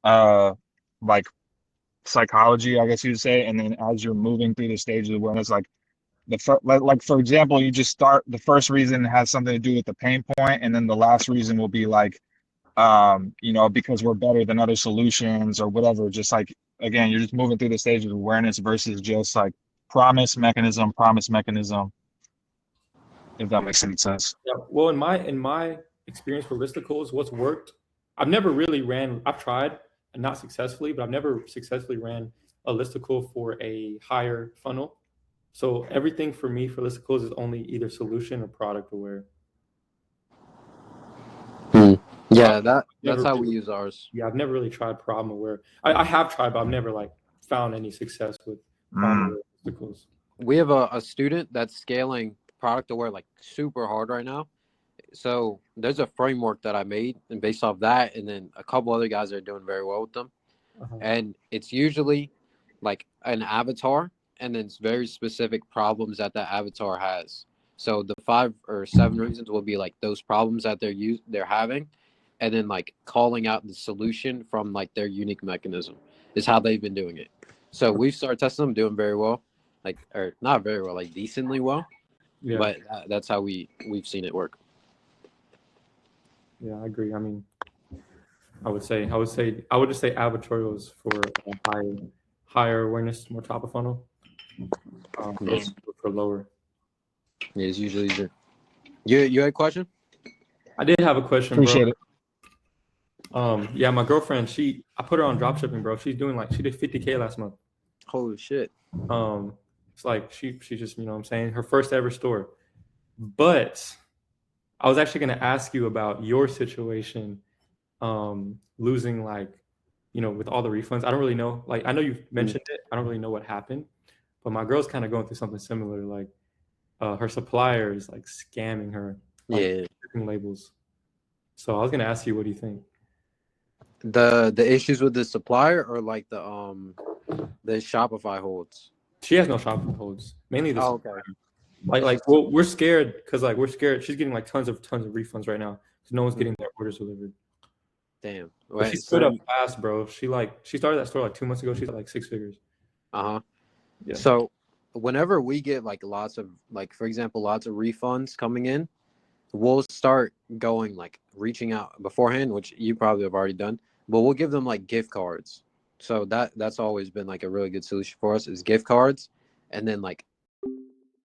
like psychology, I guess you'd say. And then as you're moving through the stages of awareness, like like for example, you just start, the first reason has something to do with the pain point, and then the last reason will be like because we're better than other solutions or whatever. Just like, again, you're just moving through the stages of awareness versus just like promise mechanism, if that makes any sense. Yeah. Well, in my experience for listicles, what's worked, I've tried and not successfully, but I've never successfully ran a listicle for a higher funnel. So everything for me for listicles is only either solution or product aware. Yeah, that's how we use ours. Yeah, I've never really tried problem aware. I have tried, but I've never like found any success with problem aware listicles. We have a student that's scaling product aware like super hard right now. So there's a framework that I made, and based off that, and then a couple other guys are doing very well with them. And it's usually like an avatar, and then it's very specific problems that avatar has. So the 5 or 7 reasons will be like those problems that they're having, and then like calling out the solution from like their unique mechanism is how they've been doing it. So we've started testing them, doing very well, or not very well, like decently well. Yeah. But that's how we've seen it work. Yeah, I agree. I mean, I would just say advertorials for a higher awareness, more top of funnel. For lower. Yeah, it's usually easier. You had a question? I did have a question. Appreciate it. Yeah, my girlfriend, I put her on dropshipping, bro. She did $50K last month. Holy shit. It's like she just, you know what I'm saying, her first ever store. But I was actually going to ask you about your situation, losing with all the refunds. I don't really know. Like, I know you've mentioned it. I don't really know what happened, but my girl's kind of going through something similar. Like, her supplier is like scamming her. Shipping labels. So I was going to ask you, what do you think? The issues with the supplier, or like the Shopify holds? She has no Shopify holds. Mainly the supplier. Well, we're scared because we're scared. She's getting tons of refunds right now because no one's getting their orders delivered. Damn. Right. She stood up fast, bro. She started that store 2 months ago. She's at 6 figures. Yeah. So whenever we get lots of for example, lots of refunds coming in, we'll start going like reaching out beforehand, which you probably have already done, but we'll give them like gift cards. So that's always been like a really good solution for us is gift cards, and then like